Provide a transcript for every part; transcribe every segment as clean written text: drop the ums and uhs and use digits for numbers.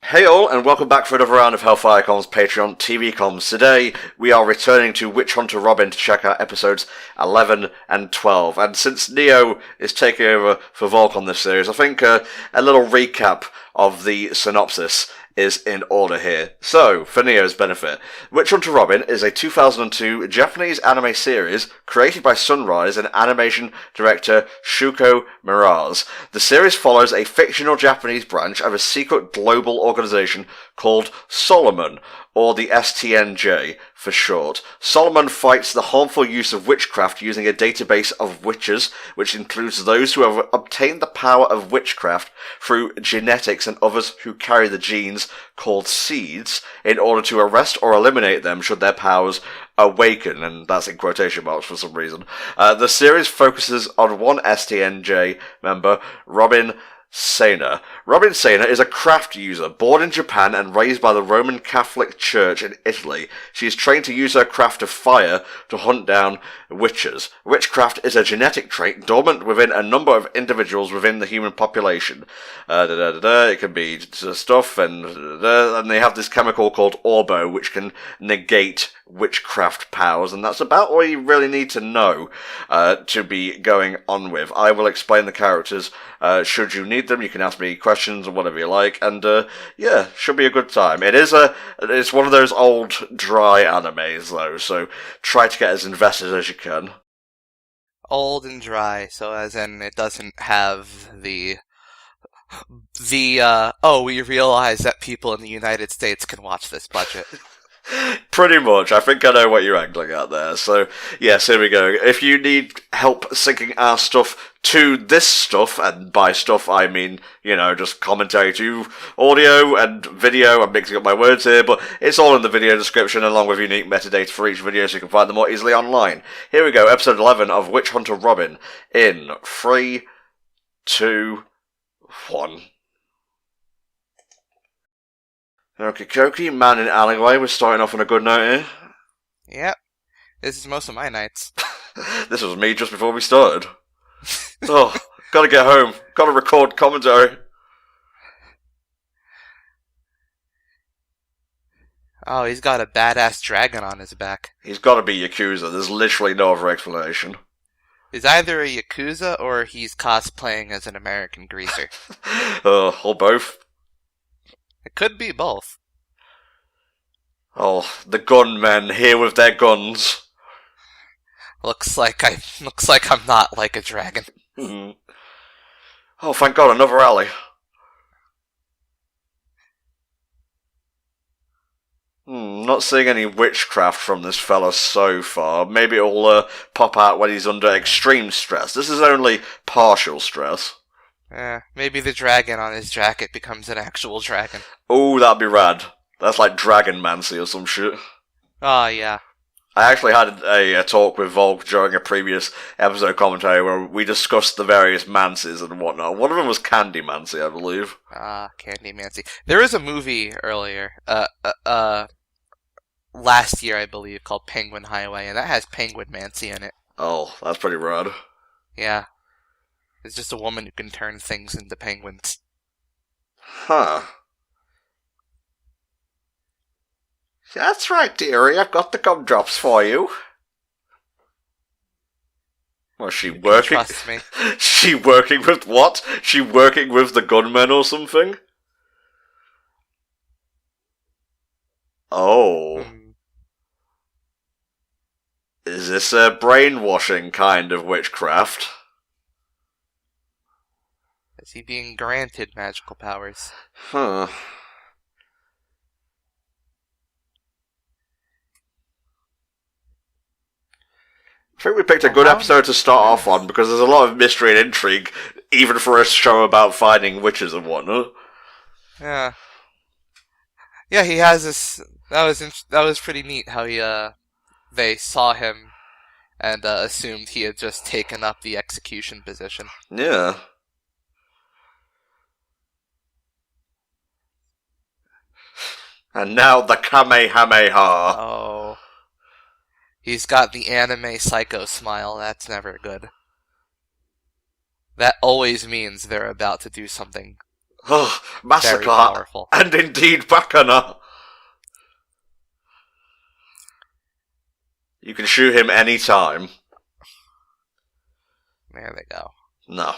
Hey all, and welcome back for another round of HellfireComms Patreon TV comms. Today, we are returning to Witch Hunter Robin to check out episodes 11 and 12. And since Neo is taking over for Volk on this series, I think a little recap of the synopsis is in order here. So, for Neo's benefit, Witch Hunter Robin is a 2002 Japanese anime series created by Sunrise and animation director Shuko Miraz. The series follows a fictional Japanese branch of a secret global organization called Solomon, or the STNJ for short. Solomon fights the harmful use of witchcraft using a database of witches, which includes those who have obtained the power of witchcraft through genetics and others who carry the genes called seeds in order to arrest or eliminate them should their powers awaken, and that's in quotation marks for some reason. The series focuses on one STNJ member, Robin Sena. Robin Sena is a craft user, born in Japan and raised by the Roman Catholic Church in Italy. She is trained to use her craft of fire to hunt down witches. Witchcraft is a genetic trait dormant within a number of individuals within the human population. It can be stuff, and they have this chemical called Orbo, which can negate witchcraft powers, and that's about all you really need to know to be going on with. I will explain the characters should you need them. You can ask me questions or whatever you like, and yeah, should be a good time. It's one of those old dry animes though, so try to get as invested as you can. Old and dry, so as in it doesn't have the we realize that people in the United States can watch this budget. Pretty much. I think I know what you're angling at there. So, yes, here we go. If you need help syncing our stuff to this stuff, and by stuff I mean, just commentary to audio and video. I'm mixing up my words here, but it's all in the video description along with unique metadata for each video so you can find them more easily online. Here we go, episode 11 of Witch Hunter Robin in 3, 2, 1. Okie dokie, man in alleyway, we're starting off on a good note here. Yep. This is most of my nights. This was me just before we started. Oh, gotta get home. Gotta record commentary. Oh, he's got a badass dragon on his back. He's gotta be Yakuza, there's literally no other explanation. He's either a Yakuza or he's cosplaying as an American greaser. Or both. It could be both. Oh, the gunmen here with their guns. Looks like I'm not like a dragon. Oh, thank God, another alley. Not seeing any witchcraft from this fella so far. Maybe it'll pop out when he's under extreme stress. This is only partial stress. Maybe the dragon on his jacket becomes an actual dragon. Oh, that'd be rad. That's like Dragonmancy or some shit. Oh, yeah. I actually had a talk with Volk during a previous episode commentary where we discussed the various mancies and whatnot. One of them was Candymancy, I believe. Candymancy. There was a movie earlier, last year, I believe, called Penguin Highway, and that has Penguinmancy in it. Oh, that's pretty rad. Yeah. It's just a woman who can turn things into penguins. Huh. That's right, dearie. I've got the gumdrops for you. Was she working? Trust me. She working with what? She working with the gunmen or something? Oh. Is this a brainwashing kind of witchcraft? Is he being granted magical powers? Huh. I think we picked a good episode to start off on because there's a lot of mystery and intrigue, even for a show about finding witches and whatnot. Yeah. Yeah, he has this. That was pretty neat how they saw him and assumed he had just taken up the execution position. Yeah. And now the Kamehameha. Oh. He's got the anime psycho smile. That's never good. That always means they're about to do something Oh, Very massacre, powerful. and indeed Bacana. You can shoot him any time. There they go. No.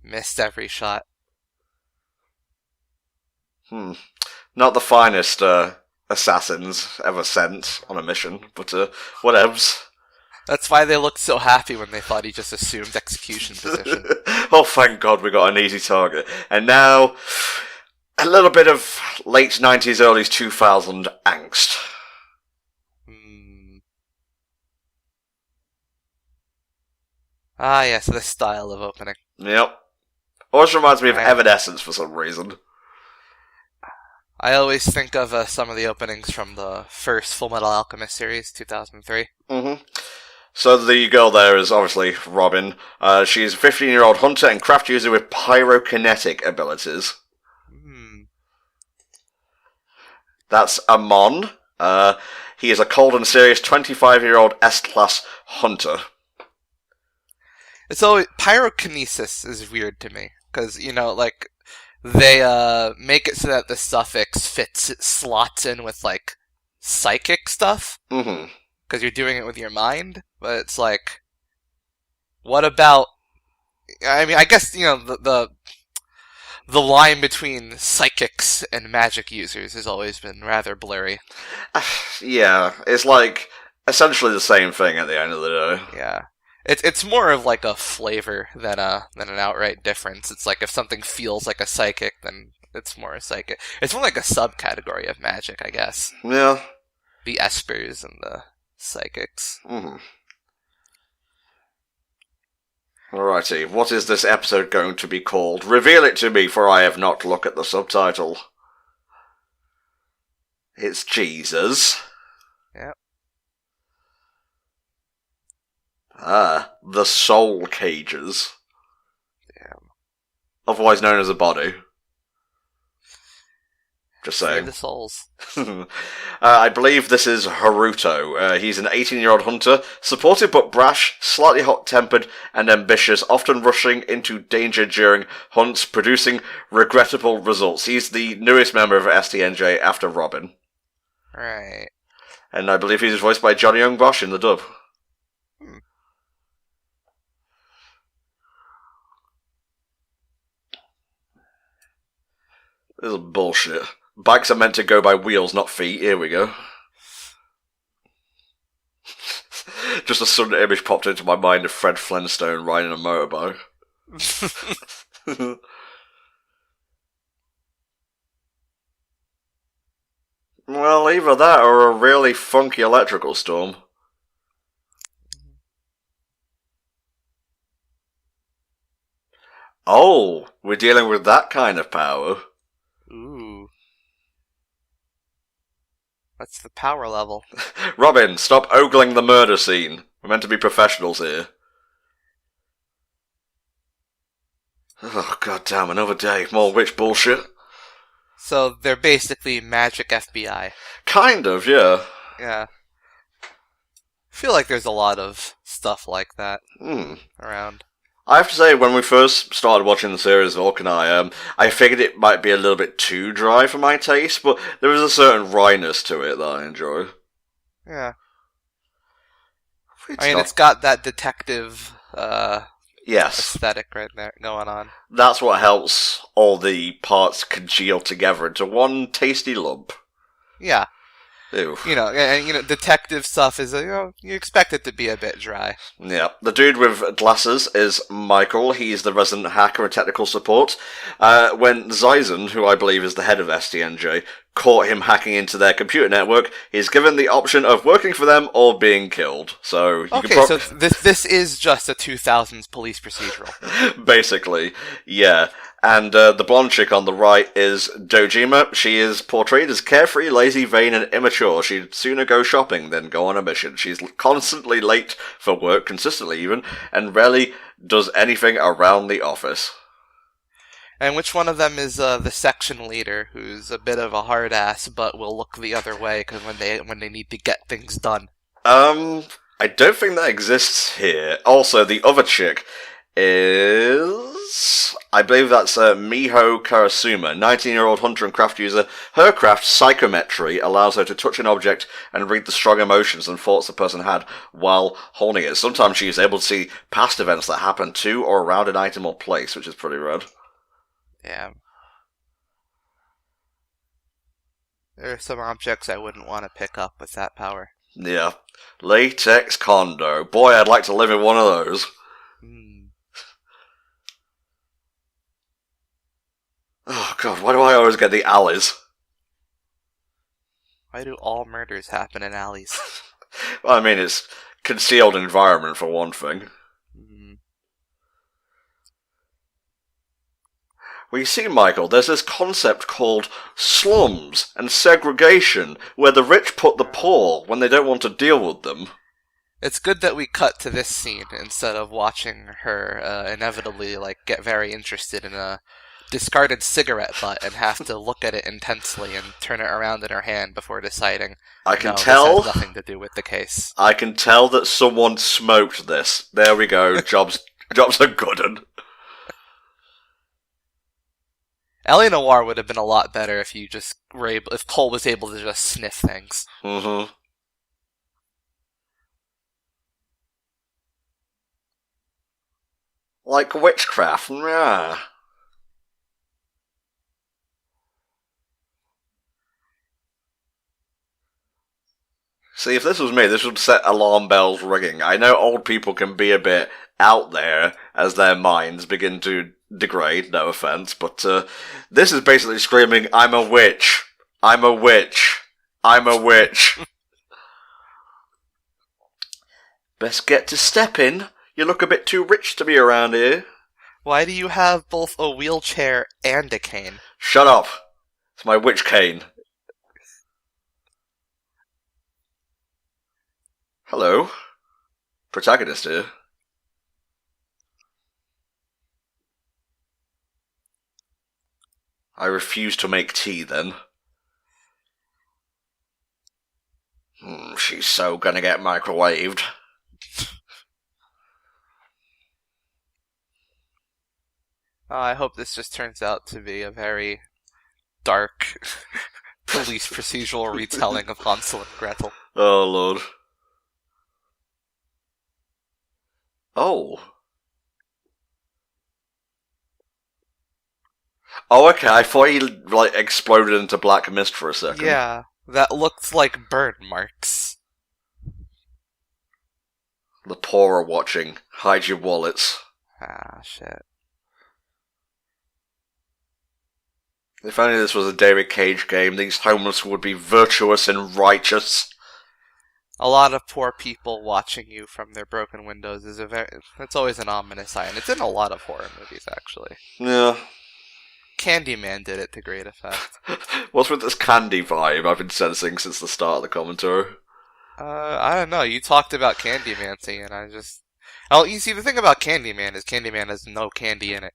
Missed every shot. Not the finest assassins ever sent on a mission, but whatevs. That's why they looked so happy when they thought he just assumed execution position. Oh, thank God we got an easy target. And now, a little bit of late 90s, early 2000 angst. Ah, yes, this style of opening. Yep. Always reminds me of Evanescence for some reason. I always think of some of the openings from the first Full Metal Alchemist series, 2003. So the girl there is obviously Robin. She's a 15-year-old hunter and craft user with pyrokinetic abilities. That's Amon. He is a cold and serious 25-year-old S-class hunter. It's always pyrokinesis is weird to me because like they make it so that the suffix slots in with like psychic stuff. Because you're doing it with your mind, but it's like, what about? I mean, I guess the line between psychics and magic users has always been rather blurry. Yeah, it's like essentially the same thing at the end of the day. Yeah, it's more of like a flavor than an outright difference. It's like if something feels like a psychic, then it's more a psychic. It's more like a subcategory of magic, I guess. Yeah. The espers and the psychics. Alrighty, what is this episode going to be called? Reveal it to me, for I have not looked at the subtitle. It's Jesus. Yep. The soul cages. Damn. Otherwise known as a body. Just saying. The souls. I believe this is Haruto. He's an 18-year-old hunter, supportive but brash, slightly hot-tempered and ambitious, often rushing into danger during hunts, producing regrettable results. He's the newest member of STNJ after Robin. Right. And I believe he's voiced by Johnny Young Bosch in the dub. This is bullshit. Bikes are meant to go by wheels, not feet. Here we go. Just a sudden image popped into my mind of Fred Flintstone riding a motorbike. Well, either that or a really funky electrical storm. Oh, we're dealing with that kind of power. Ooh. What's the power level? Robin, stop ogling the murder scene. We're meant to be professionals here. Oh, goddamn, another day. More witch bullshit. So they're basically magic FBI. Kind of, yeah. Yeah. I feel like there's a lot of stuff like that around. I have to say, when we first started watching the series, Volk and I figured it might be a little bit too dry for my taste, but there is a certain wryness to it that I enjoy. Yeah. It's got that detective yes. aesthetic right there going on. That's what helps all the parts congeal together into one tasty lump. Yeah. Ew. Detective stuff is, you expect it to be a bit dry. Yeah. The dude with glasses is Michael. He's the resident hacker and technical support. When Zyzen, who I believe is the head of STNJ, caught him hacking into their computer network, he's given the option of working for them or being killed. So so this is just a 2000s police procedural. Basically, yeah. And the blonde chick on the right is Dojima. She is portrayed as carefree, lazy, vain, and immature. She'd sooner go shopping than go on a mission. She's constantly late for work, consistently even, and rarely does anything around the office. And which one of them is the section leader, who's a bit of a hard ass, but will look the other way because when they need to get things done? I don't think that exists here. Also, the other chick is... I believe that's Miho Karasuma, 19-year-old hunter and craft user. Her craft's psychometry allows her to touch an object and read the strong emotions and thoughts the person had while holding it. Sometimes she is able to see past events that happen to or around an item or place, which is pretty rad. Yeah. There are some objects I wouldn't want to pick up with that power. Yeah. Latex condo. Boy, I'd like to live in one of those. Oh god, why do I always get the alleys? Why do all murders happen in alleys? Well, I mean, it's concealed environment for one thing. Well, you see, Michael, there's this concept called slums and segregation, where the rich put the poor when they don't want to deal with them. It's good that we cut to this scene instead of watching her inevitably get very interested in a discarded cigarette butt and have to look at it intensely and turn it around in her hand before deciding. I can no, tell. This has nothing to do with the case. I can tell that someone smoked this. There we go. Jobs are good. L.A. Noire would have been a lot better if if Cole was able to just sniff things. Mm-hmm. Like witchcraft, yeah. See, if this was me, this would set alarm bells ringing. I know old people can be a bit out there as their minds begin to degrade, no offense, but this is basically screaming, I'm a witch. I'm a witch. I'm a witch. Best get to stepping. You look a bit too rich to be around here. Why do you have both a wheelchair and a cane? Shut up. It's my witch cane. Hello. Protagonist here. I refuse to make tea, then. She's so gonna get microwaved. I hope this just turns out to be a very dark police procedural retelling of Hansel and Gretel. Oh, Lord. Oh. Oh, okay, I thought he, exploded into black mist for a second. Yeah, that looks like burn marks. The poor are watching. Hide your wallets. Ah, shit. If only this was a David Cage game, these homeless would be virtuous and righteous. A lot of poor people watching you from their broken windows is it's always an ominous sign. It's in a lot of horror movies, actually. Yeah. Candyman did it to great effect. What's with this candy vibe I've been sensing since the start of the commentary? I don't know. You talked about Candyman thing, and I just... Oh, you see, the thing about Candyman is Candyman has no candy in it.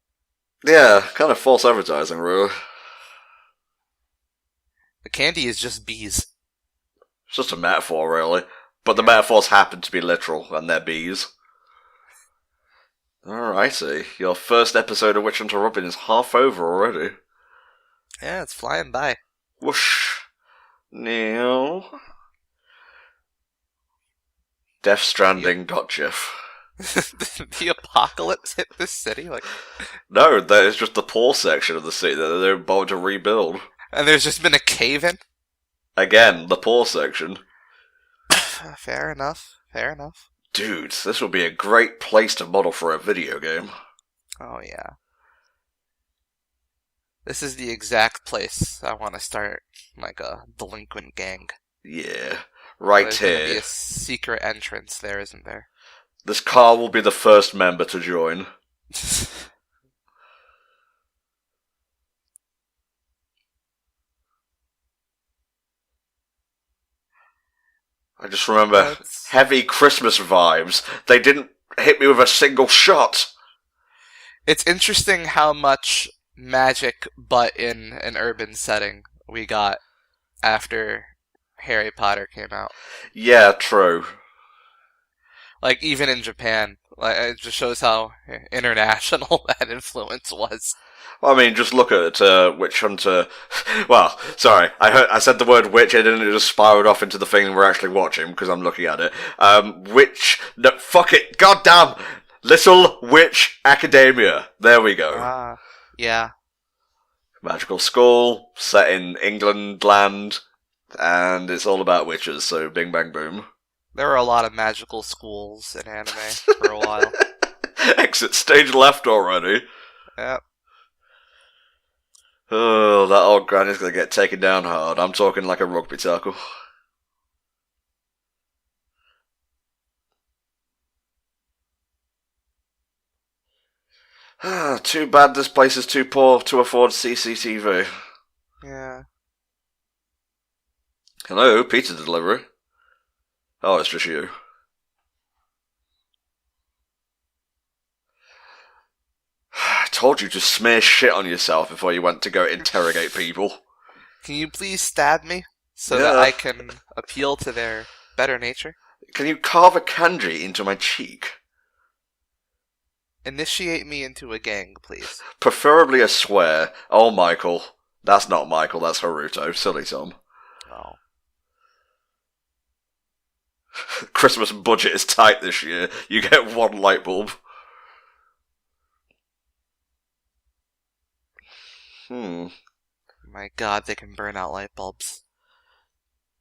Yeah, kind of false advertising, really. The candy is just bees. It's just a metaphor, really. But the metaphors happen to be literal, and they're bees. Alrighty, your first episode of Witch Hunter Robin is half over already. Yeah, it's flying by. Whoosh. Now... Death Stranding got GIF. The apocalypse hit this city? No, that is just the poor section of the city that they're about to rebuild. And there's just been a cave-in? Again, the poor section. Fair enough. Fair enough. Dude, this would be a great place to model for a video game. Oh, yeah. This is the exact place I want to start, a delinquent gang. Yeah, right There's here. There's gonna be a secret entrance there, isn't there? This car will be the first member to join. I just remember heavy Christmas vibes. They didn't hit me with a single shot. It's interesting how much magic, but in an urban setting, we got after Harry Potter came out. Yeah, true. Like, even in Japan. Like, it just shows how international that influence was. Well, I mean, just look at Witch Hunter. Well, sorry, I said the word witch, and then it just spiraled off into the thing we're actually watching because I'm looking at it. No, fuck it, goddamn, Little Witch Academia. There we go. Ah, yeah. Magical school set in England land, and it's all about witches. So, bing bang boom. There were a lot of magical schools in anime for a while. Exit stage left already. Yep. Oh, that old granny's gonna get taken down hard. I'm talking like a rugby tackle. Too bad this place is too poor to afford CCTV. Yeah. Hello, pizza delivery. Oh, it's just you. I told you to smear shit on yourself before you went to go interrogate people. Can you please stab me so Yeah. that I can appeal to their better nature? Can you carve a kanji into my cheek? Initiate me into a gang, please. Preferably a swear. Oh, Michael. That's not Michael, that's Haruto. Silly Tom. Oh. Christmas budget is tight this year. You get one light bulb. My god, they can burn out light bulbs.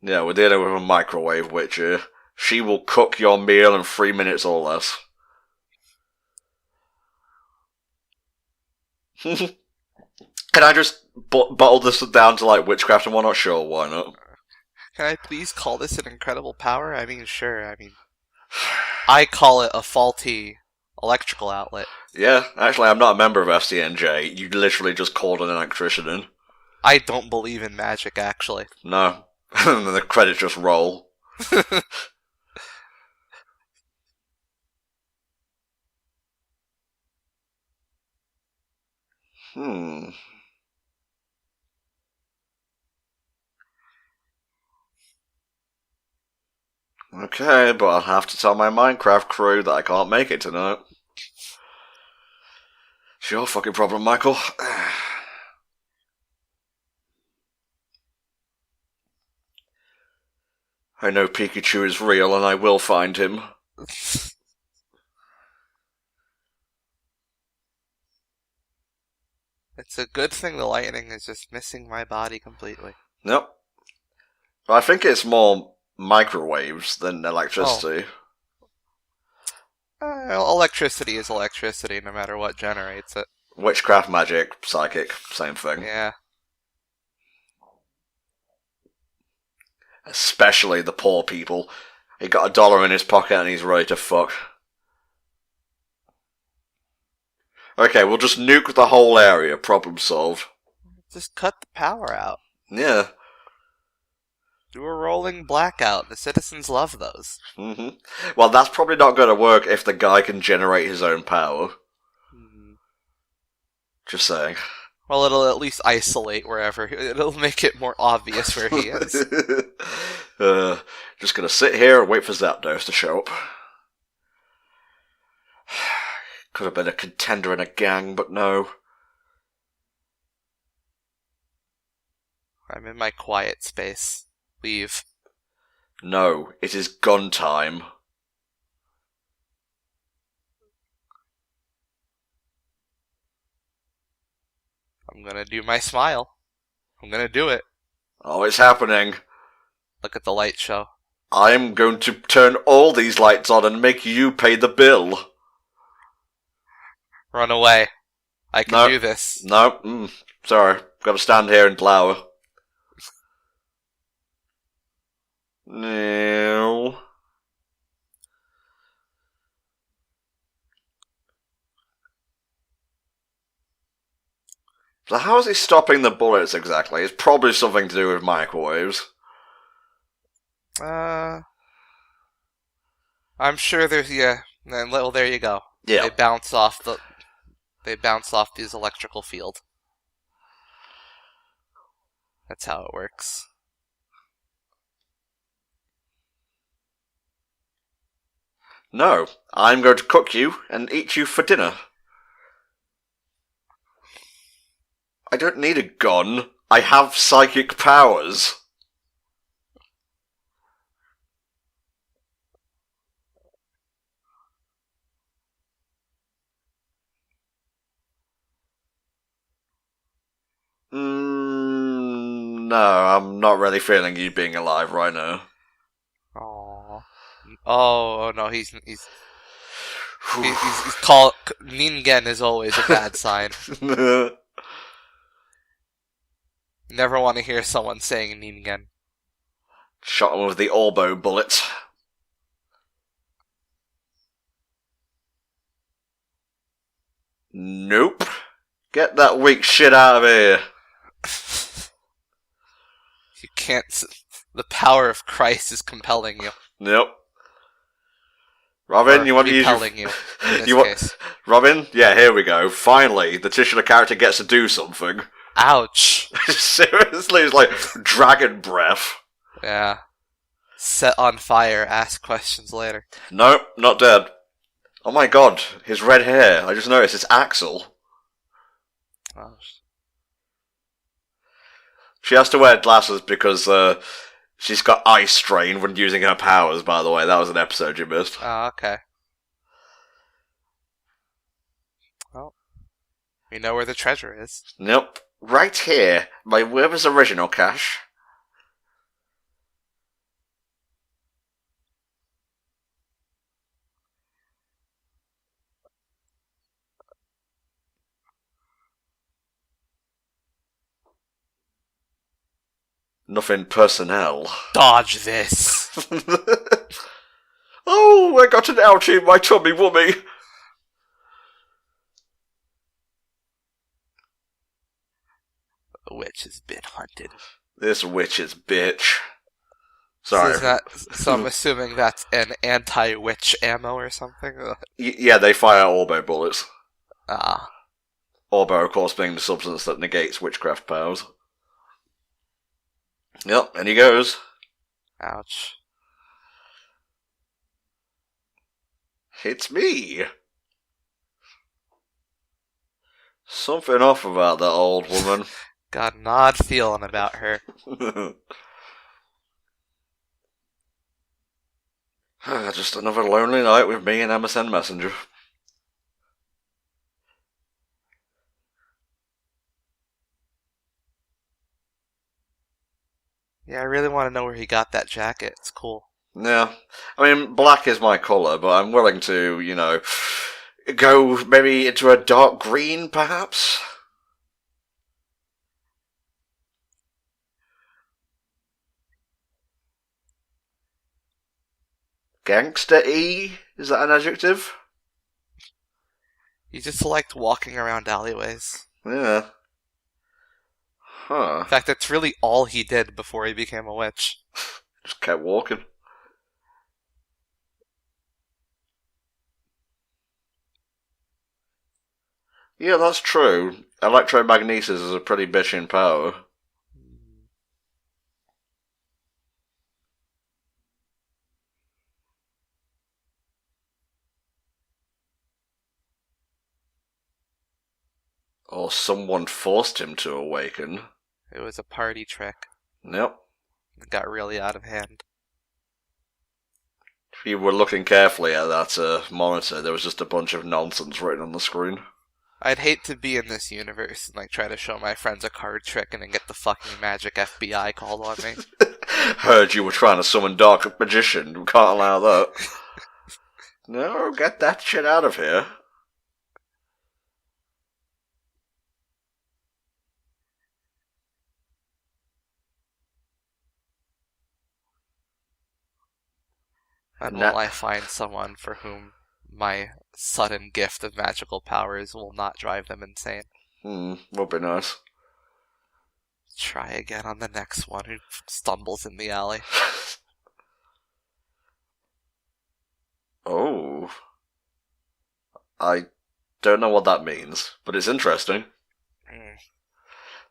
Yeah, we're dealing with a microwave witch here. She will cook your meal in 3 minutes or less. Can I just bottle this down to like witchcraft and whatnot? Sure, why not? Can I please call this an incredible power? I mean, sure, I call it a faulty electrical outlet. Yeah, actually, I'm not a member of FCNJ. You literally just called an electrician in. I don't believe in magic, actually. No. And then the credits just roll. Okay, but I'll have to tell my Minecraft crew that I can't make it tonight. It's your fucking problem, Michael. I know Pikachu is real and I will find him. It's a good thing the lightning is just missing my body completely. Nope. But I think it's more microwaves than electricity. Electricity is electricity, no matter what generates it. Witchcraft, magic, psychic, same thing. Yeah. Especially the poor people. He got $1 in his pocket and he's ready to fuck. Okay, we'll just nuke the whole area. Problem solved. Just cut the power out. Yeah. Do a rolling blackout. The citizens love those. Well, that's probably not going to work if the guy can generate his own power. Just saying. Well, it'll at least isolate wherever. It'll make it more obvious where he is. Just gonna sit here and wait for Zapdos to show up. Could have been a contender in a gang, but no. I'm in my quiet space. Leave. No, it is gun time. I'm gonna do my smile. I'm gonna do it. Oh, it's happening. Look at the light show. I am going to turn all these lights on and make you pay the bill. Run away. I can do this. No, sorry. Gotta stand here and glower. No. So how is he stopping the bullets exactly? It's probably something to do with microwaves. I'm sure there's well, there you go. Yeah. They bounce off this electrical field. That's how it works. No, I'm going to cook you and eat you for dinner. I don't need a gun. I have psychic powers. No, I'm not really feeling you being alive right now. Aww. Oh no, he's called Ningen is always a bad sign. Never want to hear someone saying Ningen. Shot him with the Orbo bullet. Nope. Get that weak shit out of here. You can't. The power of Christ is compelling you. Nope. Robin, Or you want to use repelling you in this case. Robin? Yeah, here we go. Finally, the titular character gets to do something. Ouch. Seriously, it's like dragon breath. Yeah. Set on fire, ask questions later. Nope, not dead. Oh my god, his red hair. I just noticed it's Axel. Oh. She has to wear glasses because she's got eye strain when using her powers, by the way. That was an episode you missed. Oh, okay. Well, we know where the treasure is. Nope. Right here. My Wither's original cache. Nothing personnel. Dodge this. Oh, I got an ouchie in my tummy wummy. The witch has been hunted. This witch's bitch. Sorry. So I'm assuming that's an anti-witch ammo or something? Yeah, they fire Orbo bullets. Ah. Orbo, of course, being the substance that negates witchcraft powers. Yep, and he goes. Ouch. It's me. Something off about that old woman. Got an odd feeling about her. Just another lonely night with me and MSN Messenger. Yeah, I really want to know where he got that jacket. It's cool. Yeah. I mean, black is my colour, but I'm willing to, go maybe into a dark green, perhaps? Gangster-y? Is that an adjective? He just liked walking around alleyways. Yeah. Huh. In fact, that's really all he did before he became a witch. Just kept walking. Yeah, that's true. Electromagnesis is a pretty bitchin' power. Or someone forced him to awaken. It was a party trick. Yep. It got really out of hand. If you were looking carefully at that monitor, there was just a bunch of nonsense written on the screen. I'd hate to be in this universe and try to show my friends a card trick and then get the fucking magic FBI called on me. Heard you were trying to summon Dark Magician. We can't allow that. No, get that shit out of here. And will I find someone for whom my sudden gift of magical powers will not drive them insane? Would be nice. Try again on the next one who stumbles in the alley. Oh. I don't know what that means, but it's interesting.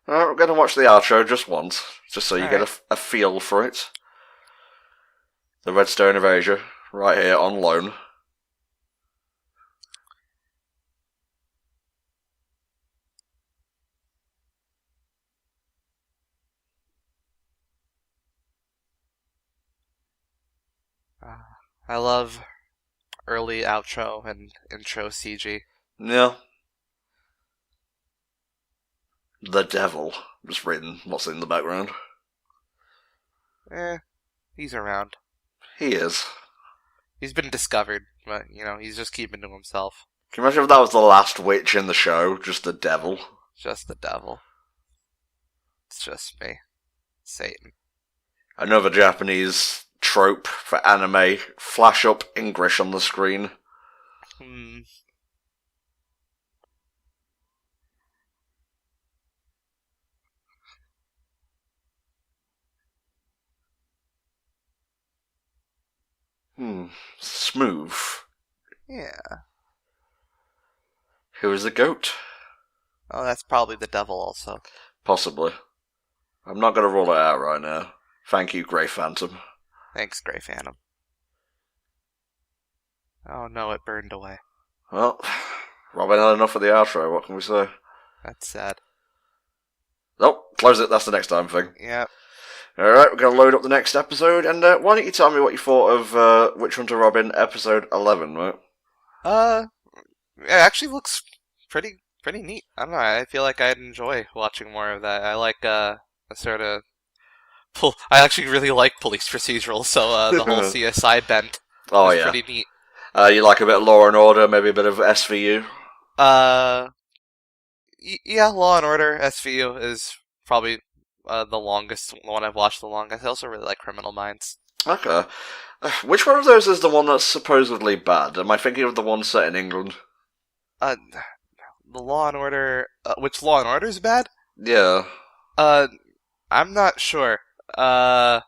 We're going to watch the outro just once, just so you get a feel for it. The Redstone of Asia, right here on loan. I love early outro and intro CG. Yeah. The devil. Just reading what's in the background. He's around. He is. He's been discovered, but, he's just keeping to himself. Can you imagine if that was the last witch in the show? Just the devil? Just the devil. It's just me. Satan. Another Japanese trope for anime. Flash up English on the screen. Smooth. Yeah. Who is the goat? Oh, that's probably the devil also. Possibly. I'm not going to rule it out right now. Thank you, Grey Phantom. Thanks, Grey Phantom. Oh no, it burned away. Well, Robin had enough of the outro, what can we say? That's sad. Nope, close it, that's the next time thing. Yep. Alright, we're going to load up the next episode, and why don't you tell me what you thought of Witch Hunter Robin episode 11, right? It actually looks pretty neat. I don't know, I feel like I'd enjoy watching more of that. I like, a sort of... I actually really like police procedural, so the whole CSI bent is pretty neat. You like a bit of Law and Order, maybe a bit of SVU? Yeah, Law and Order, SVU is probably the one I've watched the longest. I also really like Criminal Minds. Okay. Which one of those is the one that's supposedly bad? Am I thinking of the one set in England? The Law and Order... which Law and Order is bad? Yeah. I'm not sure. Probably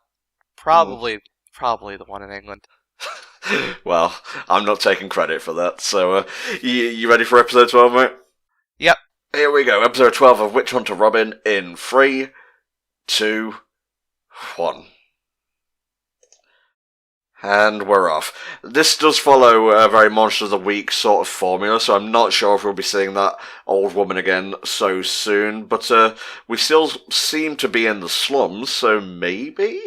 the one in England. Well, I'm not taking credit for that, so you ready for episode 12, mate? Yep. Here we go, episode 12 of Witch Hunter Robin in 3, 2, 1. And we're off. This does follow a very Monster of the Week sort of formula, so I'm not sure if we'll be seeing that old woman again so soon, but we still seem to be in the slums, so maybe?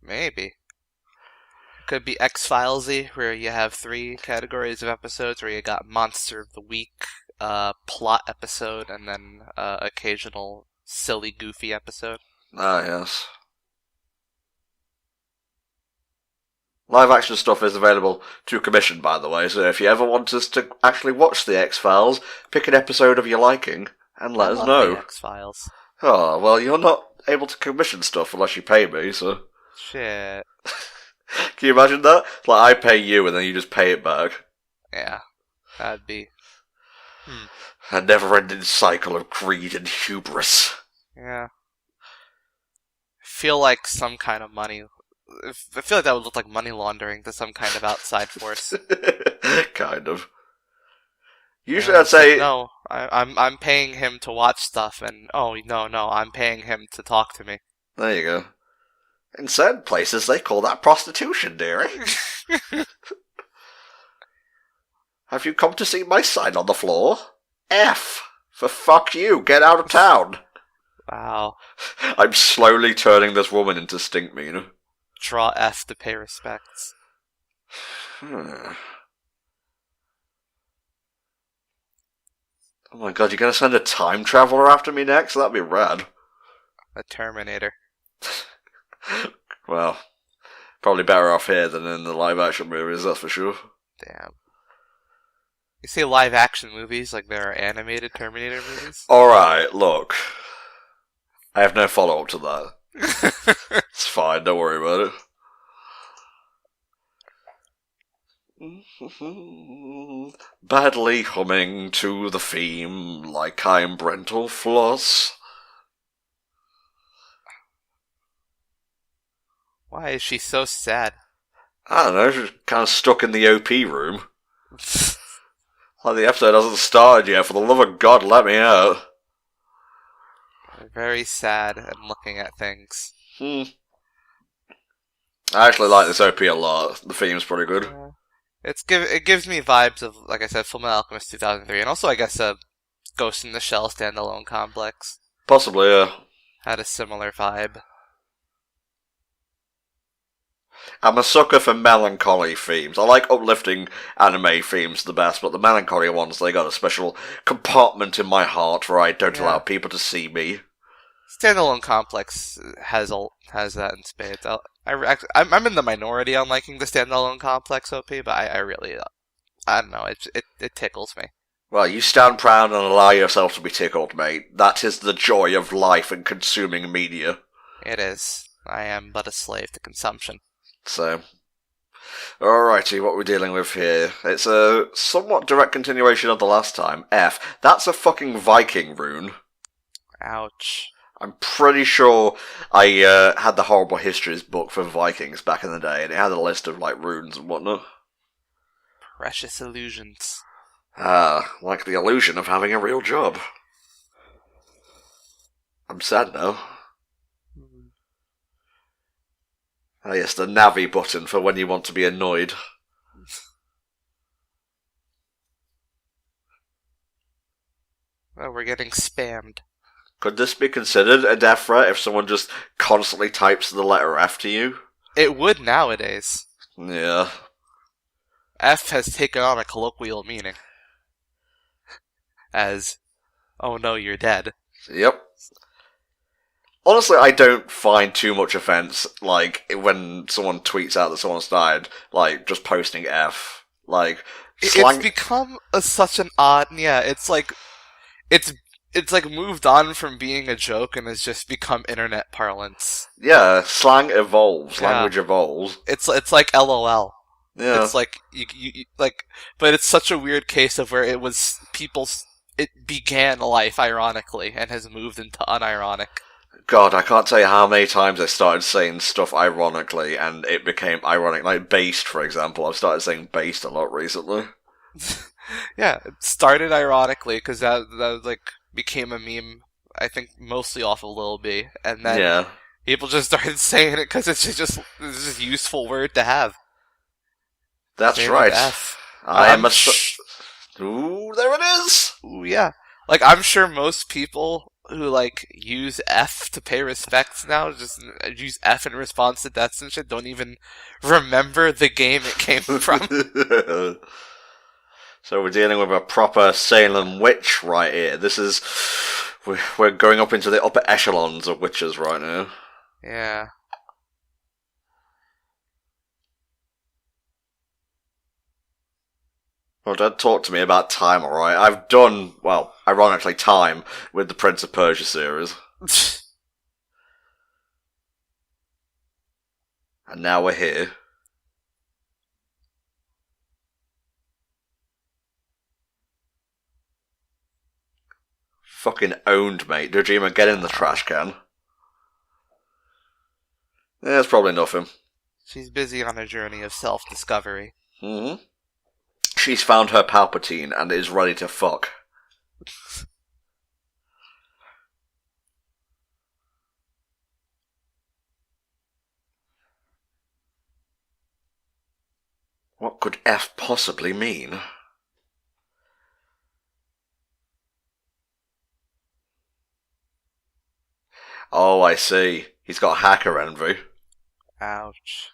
Maybe. Could be X-Filesy, where you have 3 categories of episodes, where you got Monster of the Week, plot episode, and then occasional silly, goofy episode. Ah, yes. Live action stuff is available to commission, by the way, so if you ever want us to actually watch the X-Files, pick an episode of your liking and let us know. The X-Files. Oh, well, you're not able to commission stuff unless you pay me, so... Shit. Can you imagine that? Like, I pay you and then you just pay it back. Yeah, that'd be... A never-ending cycle of greed and hubris. Yeah. I feel like some kind of money... I feel like that would look like money laundering to some kind of outside force. Kind of. Usually I'd say... No, I'm paying him to watch stuff, and no, I'm paying him to talk to me. There you go. In certain places, they call that prostitution, dearie. Have you come to see my sign on the floor? F. For fuck you, get out of town. Wow. I'm slowly turning this woman into Stinkmeaner. Draw F to pay respects. Oh my god, you're gonna send a time traveler after me next? That'd be rad. A Terminator. Well, probably better off here than in the live-action movies, that's for sure. Damn. You say live-action movies like there are animated Terminator movies? Alright, look. I have no follow-up to that. It's fine, don't worry about it. Badly humming to the theme like I'm Brental Floss. Why is she so sad? I don't know, she's kind of stuck in the OP room. Like the episode hasn't started yet, for the love of God, let me out. Very sad and looking at things. I actually like this OP a lot. The theme's pretty good. It gives me vibes of, like I said, Fullmetal Alchemist 2003, and also I guess a Ghost in the Shell standalone complex. Possibly, yeah. Had a similar vibe. I'm a sucker for melancholy themes. I like uplifting anime themes the best, but the melancholy ones, they got a special compartment in my heart where I don't allow Yeah. people to see me. Standalone Complex has that in spades. I'm in the minority on liking the Standalone Complex OP, but I really I don't know. It tickles me. Well, you stand proud and allow yourself to be tickled, mate. That is the joy of life and consuming media. It is. I am but a slave to consumption. So, alrighty, what we're dealing with here. It's a somewhat direct continuation of the last time. F. That's a fucking Viking rune. Ouch. I'm pretty sure I had the Horrible Histories book for Vikings back in the day, and it had a list of, like, runes and whatnot. Precious illusions. Ah, like the illusion of having a real job. I'm sad now. Ah yes, the Navi button for when you want to be annoyed. Oh, we're getting spammed. Could this be considered a death threat if someone just constantly types the letter F to you? It would nowadays. Yeah. F has taken on a colloquial meaning. As, oh no, you're dead. Yep. Honestly, I don't find too much offense, like, when someone tweets out that someone's died, like, just posting F. Like, slang... It's become such an odd, yeah, it's like moved on from being a joke and has just become internet parlance. Yeah, slang evolves, Yeah. language evolves. It's like LOL. Yeah. It's like you like, but it's such a weird case of where it was it began life ironically and has moved into unironic. God, I can't tell you how many times I started saying stuff ironically and it became ironic. Like based, for example. I've started saying based a lot recently. Yeah, it started ironically because that like became a meme. I think mostly off of Lil B, and then Yeah. people just started saying it because it's just a useful word to have. That's Same right. with F. I am Ooh, there it is! Ooh, yeah. Like, I'm sure most people who, like, use F to pay respects now, just use F in response to deaths and shit, don't even remember the game it came from. So we're dealing with a proper Salem witch right here. This is... We're going up into the upper echelons of witches right now. Yeah. Well, don't talk to me about time, alright? I've done, well, ironically, time with the Prince of Persia series. And now we're here. Fucking owned, mate. Dojima, get in the trash can. Yeah, it's probably nothing. She's busy on a journey of self-discovery. Mm-hmm. She's found her Palpatine and is ready to fuck. What could F possibly mean? Oh, I see. He's got hacker envy. Ouch.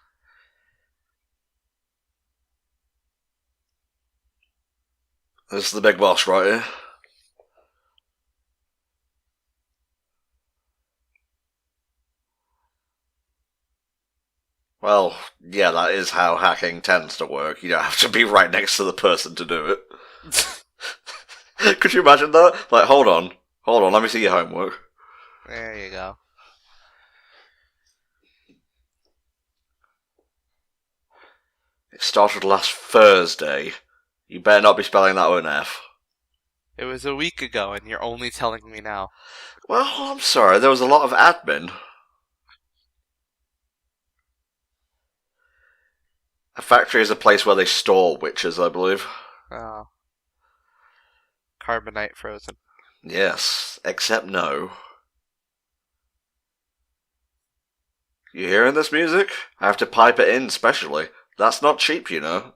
This is the big boss right here. Well, yeah, that is how hacking tends to work. You don't have to be right next to the person to do it. Could you imagine that? Like, hold on, let me see your homework. There you go. It started last Thursday. You better not be spelling that with an F. It was a week ago, and you're only telling me now. Well, I'm sorry, there was a lot of admin. A factory is a place where they store witches, I believe. Oh. Carbonite frozen. Yes, except no. You hearing this music? I have to pipe it in specially. That's not cheap, you know.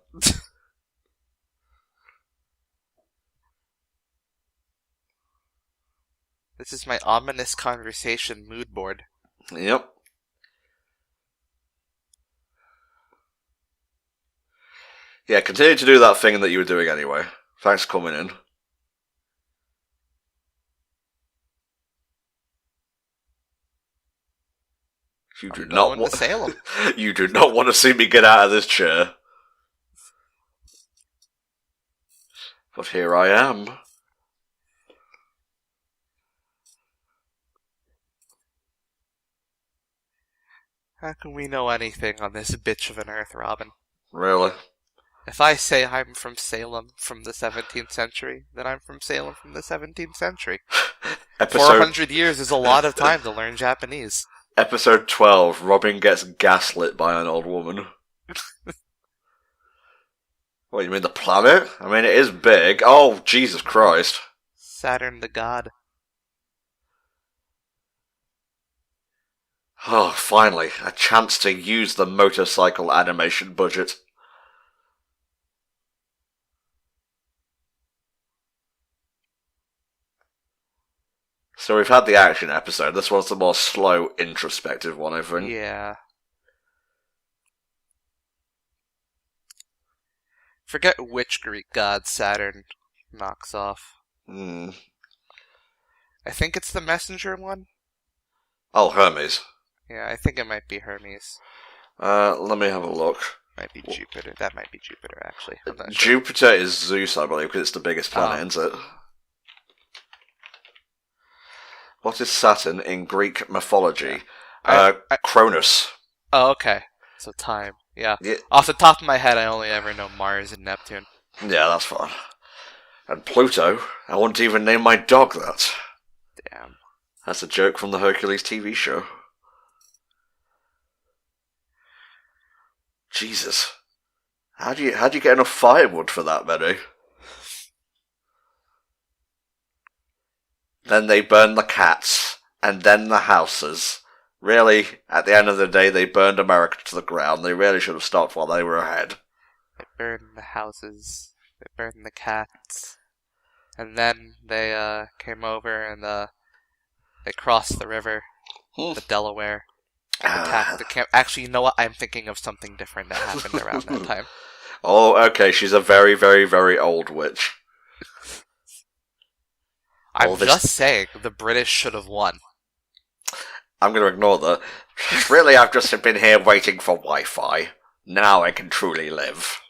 This is my ominous conversation mood board. Yep. Yeah, continue to do that thing that you were doing anyway. Thanks for coming in. You do not want to Salem. You do not want to see me get out of this chair. But here I am. How can we know anything on this bitch of an Earth, Robin? Really? If I say I'm from Salem from the 17th century, then I'm from Salem from the 17th century. 400 years is a lot of time to learn Japanese. Episode 12, Robin gets gaslit by an old woman. What, you mean the planet? I mean, it is big. Oh, Jesus Christ. Saturn the god. Oh, finally, a chance to use the motorcycle animation budget. So we've had the action episode. This one's the more slow, introspective one, I think. Yeah. Forget which Greek god Saturn knocks off. Hmm. I think it's the messenger one. Oh, Hermes. Yeah, I think it might be Hermes. Let me have a look. Might be Jupiter. That might be Jupiter, actually. I'm not sure. Jupiter is Zeus, I believe, because it's the biggest planet, isn't it? What is Saturn in Greek mythology? Cronus. Oh, okay. So time. Yeah. Off the top of my head, I only ever know Mars and Neptune. Yeah, that's fine. And Pluto. I wouldn't even name my dog that. Damn. That's a joke from the Hercules TV show. Jesus. How do you get enough firewood for that many? Then they burn the cats, and then the houses. Really, at the end of the day, they burned America to the ground. They really should have stopped while they were ahead. They burned the houses. They burned the cats. And then they came over and they crossed the river, the Delaware. Attacked the camp. Actually, you know what? I'm thinking of something different that happened around that time. Oh, okay. She's a very, very, very old witch. I'm just saying, the British should have won. I'm going to ignore that. Really, I've just been here waiting for Wi-Fi. Now I can truly live.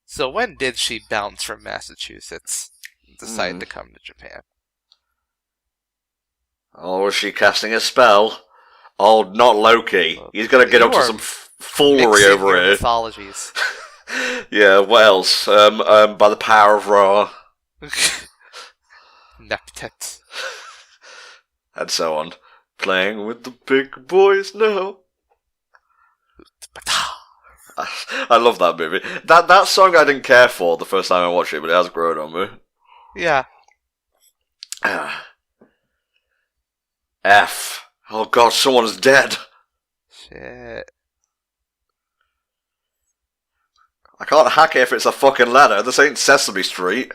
So when did she bounce from Massachusetts and decide to come to Japan? Oh, is she casting a spell? Oh, not Loki. He's going to get up to some foolery over here. Mythologies. Yeah, what else? By the power of Ra. Neptet. And so on. Playing with the big boys now. I love that movie. That song I didn't care for the first time I watched it, but it has grown on me. Yeah. F. Oh god, someone's dead. Shit. I can't hack it if it's a fucking ladder. This ain't Sesame Street.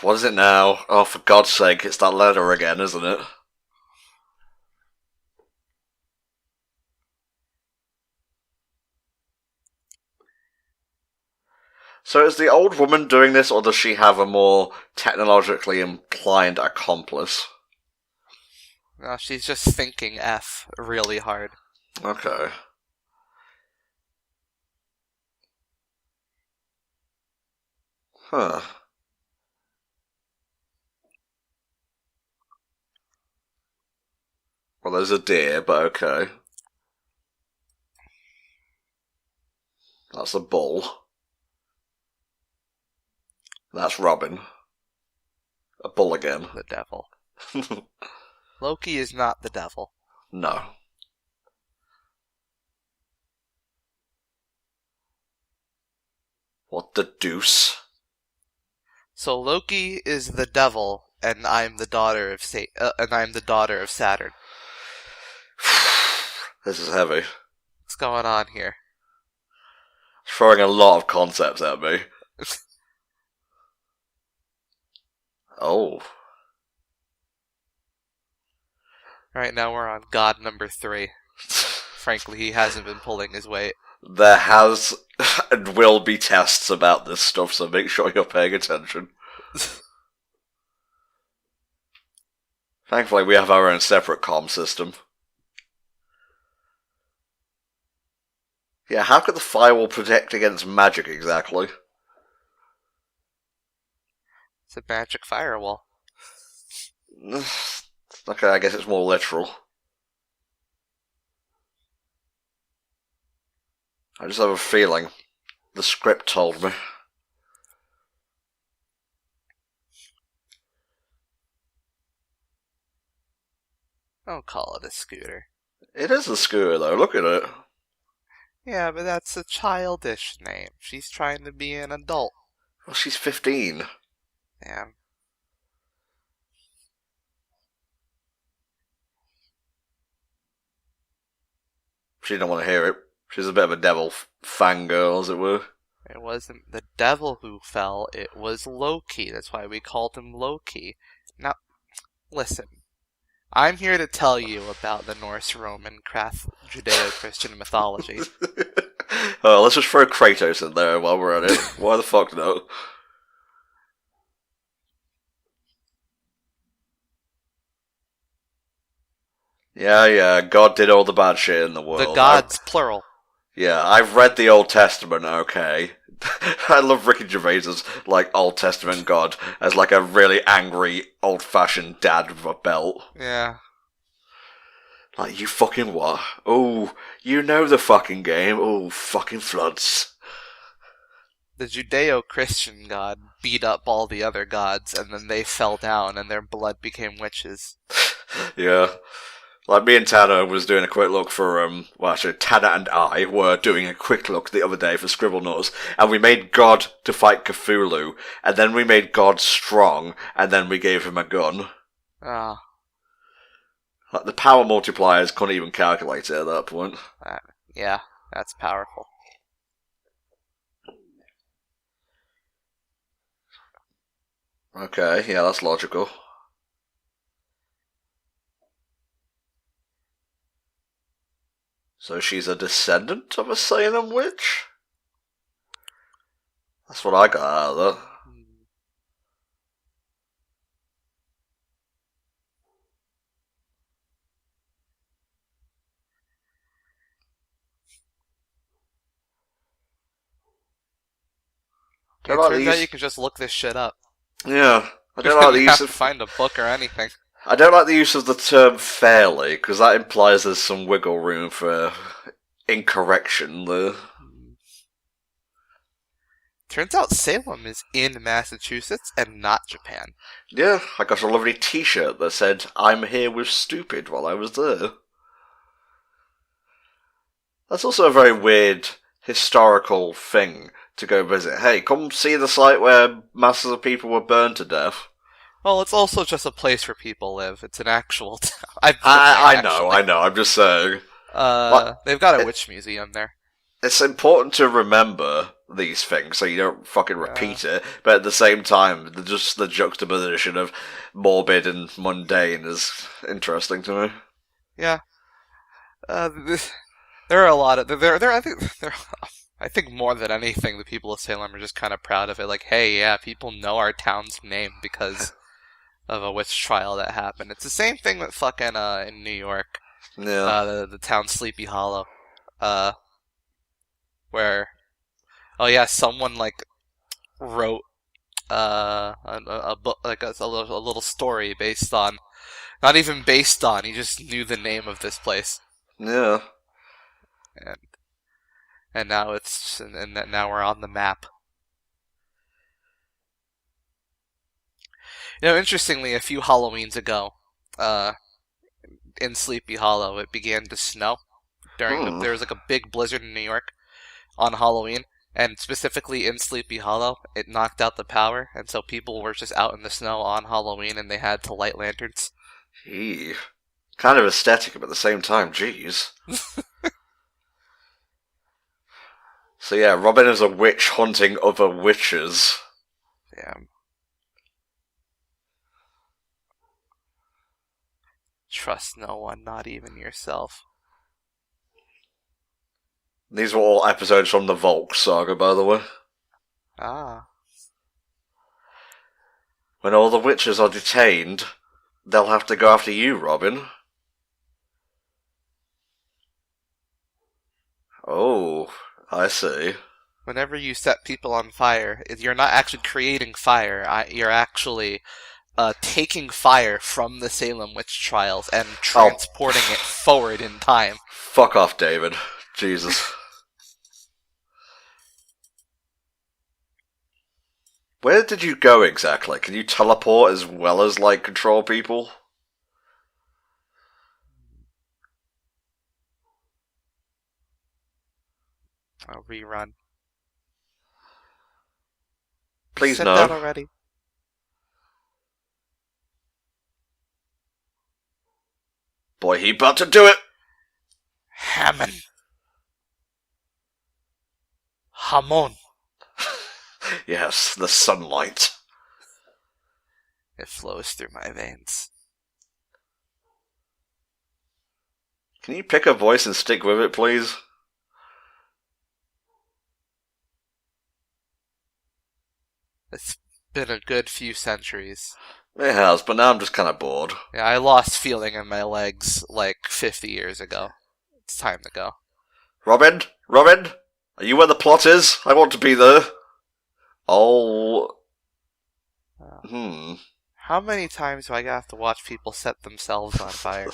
What is it now? Oh, for God's sake, it's that ladder again, isn't it? So is the old woman doing this, or does she have a more technologically inclined accomplice? No, she's just thinking F really hard. Okay. Huh. Well, there's a deer, but okay. That's a bull. That's Robin. A bull again. The devil. Loki is not the devil. No. What the deuce? So Loki is the devil, and I'm the daughter of Saturn. This is heavy. What's going on here? Throwing a lot of concepts at me. Oh. Right now we're on god number 3. Frankly, he hasn't been pulling his weight. There has and will be tests about this stuff, so make sure you're paying attention. Thankfully, we have our own separate comm system. Yeah, how could the firewall protect against magic exactly? It's a magic firewall. Okay, I guess it's more literal. I just have a feeling. The script told me. Don't call it a scooter. It is a scooter, though. Look at it. Yeah, but that's a childish name. She's trying to be an adult. Well, she's 15. Damn. She didn't want to hear it. She's a bit of a devil fangirl, as it were. It wasn't the devil who fell, it was Loki. That's why we called him Loki. Now, listen. I'm here to tell you about the Norse, Roman, Judeo-Christian mythology. Oh, let's just throw Kratos in there while we're at it. Why the fuck no? Yeah, God did all the bad shit in the world. The gods, plural. Yeah, I've read the Old Testament, okay. I love Ricky Gervais's, Old Testament God as, a really angry, old-fashioned dad with a belt. Yeah. You fucking what? Oh, you know the fucking game. Oh, fucking floods. The Judeo-Christian god beat up all the other gods, and then they fell down, and their blood became witches. Yeah. Me and Tanner was doing a quick look for, actually, Tanner and I were doing a quick look the other day for Scribble Notes, and we made God to fight Cthulhu, and then we made God strong, and then we gave him a gun. Ah. The power multipliers couldn't even calculate it at that point. Yeah, that's powerful. Okay, yeah, that's logical. So she's a descendant of a Salem witch? That's what I got out of that. It turns out you can just look this shit up. Yeah, I don't like the use of... find a book or anything. I don't like the use of the term fairly, because that implies there's some wiggle room for incorrection there. Turns out Salem is in Massachusetts and not Japan. Yeah, I got a lovely t-shirt that said, "I'm here with stupid," while I was there. That's also a very weird historical thing to go visit. Hey, come see the site where masses of people were burned to death. Well, it's also just a place where people live. It's an actual town. I know, I'm just saying. They've got a witch museum there. It's important to remember these things so you don't fucking repeat it, but at the same time, just the juxtaposition of morbid and mundane is interesting to me. Yeah. There are a lot of... I think more than anything, the people of Salem are just kind of proud of it. Like, hey, yeah, people know our town's name because of a witch trial that happened. It's the same thing with fucking in New York. Yeah. The town Sleepy Hollow. Where... Oh yeah, someone, wrote a book, a little story based on... Not even based on, he just knew the name of this place. Yeah. And now now we're on the map. Interestingly, a few Halloweens ago, in Sleepy Hollow, it began to snow. There was a big blizzard in New York on Halloween, and specifically in Sleepy Hollow, it knocked out the power, and so people were just out in the snow on Halloween, and they had to light lanterns. Gee. Kind of aesthetic, but at the same time, jeez. So yeah, Robin is a witch hunting other witches. Damn. Trust no one, not even yourself. These were all episodes from the Volk saga, by the way. Ah. When all the witches are detained, they'll have to go after you, Robin. Oh, I see. Whenever you set people on fire, you're not actually creating fire. You're actually taking fire from the Salem witch trials and transporting it forward in time. Fuck off, David. Jesus. Where did you go exactly? Can you teleport as well as, like, control people? I'll rerun. Please Said no. that already. Boy, he about to do it! Hammond. Hamon. Yes, the sunlight. It flows through my veins. Can you pick a voice and stick with it, please? It's been a good few centuries. It has, but now I'm just kind of bored. Yeah, I lost feeling in my legs like 50 years ago. It's time to go. Robin? Robin? Are you where the plot is? I want to be there. Oh. How many times do I have to watch people set themselves on fire?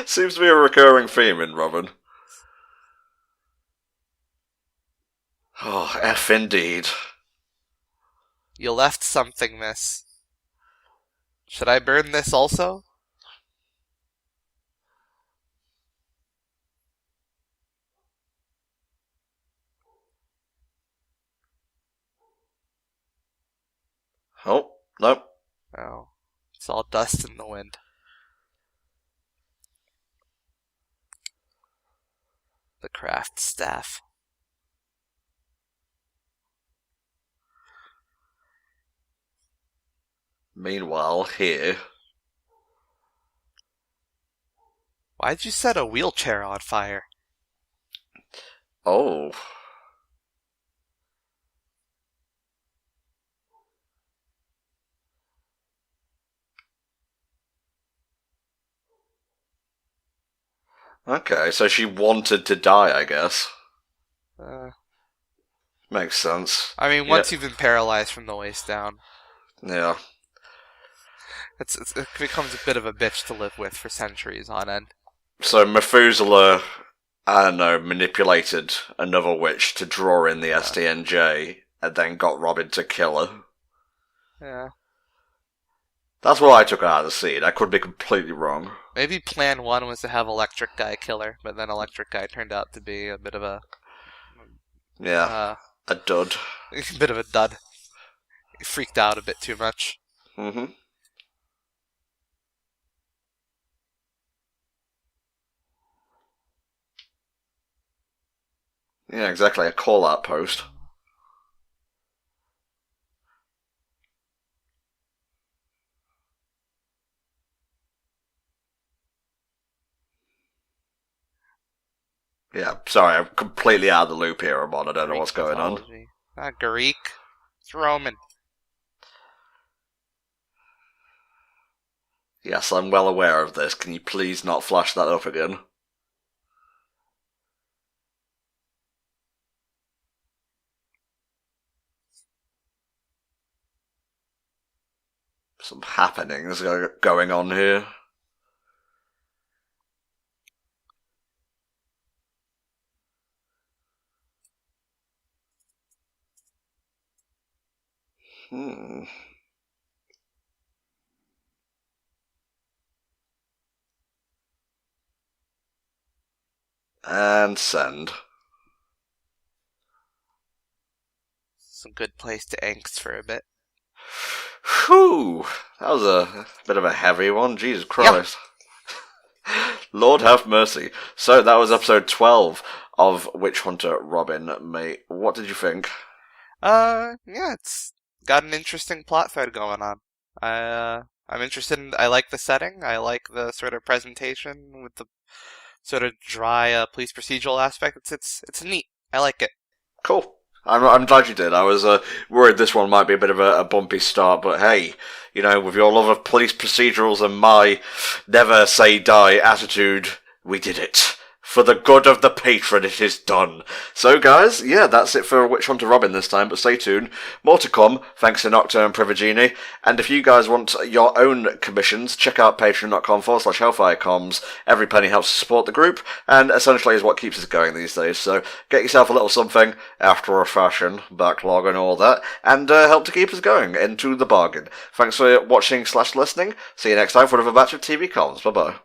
Seems to be a recurring theme in Robin. Oh, F indeed. You left something, miss. Should I burn this also? Oh, nope. Oh, it's all dust in the wind. The craft staff. Meanwhile, here. Why'd you set a wheelchair on fire? Oh. Okay, so she wanted to die, I guess. Makes sense. I mean, once you've been paralyzed from the waist down. Yeah. It becomes a bit of a bitch to live with for centuries on end. So Methuselah, I don't know, manipulated another witch to draw in the STNJ, and then got Robin to kill her. Yeah. That's what I took out of the scene. I could be completely wrong. Maybe plan 1 was to have Electric Guy kill her, but then Electric Guy turned out to be a bit of a... Yeah, a dud. A bit of a dud. He freaked out a bit too much. Mm-hmm. Yeah, exactly, a call-out post. Yeah, sorry, I'm completely out of the loop here, Amon. I don't know what's going on. Not Greek. It's Roman. Yes, I'm well aware of this. Can you please not flash that up again? Some happenings going on here. And send. It's a good place to angst for a bit. Whew! That was a bit of a heavy one. Jesus Christ. Yeah. Lord have mercy. So that was episode 12 of Witch Hunter Robin, mate. What did you think? Yeah, it's got an interesting plot thread going on. I I'm interested in. I like the setting. I like the sort of presentation with the sort of dry police procedural aspect. It's neat. I like it. Cool. I'm glad you did. I was worried this one might be a bit of a bumpy start, but hey, you know, with your love of police procedurals and my never say die attitude, we did it. For the good of the patron, it is done. So, guys, yeah, that's it for Witch Hunter Robin this time, but stay tuned. More to come, thanks to Nocturne and Privigini. And if you guys want your own commissions, check out patreon.com/HellfireComms. Every penny helps to support the group, and essentially is what keeps us going these days. So, get yourself a little something, after a fashion, backlog and all that, and help to keep us going, into the bargain. Thanks for watching/listening. See you next time for another batch of TV Comms. Bye-bye.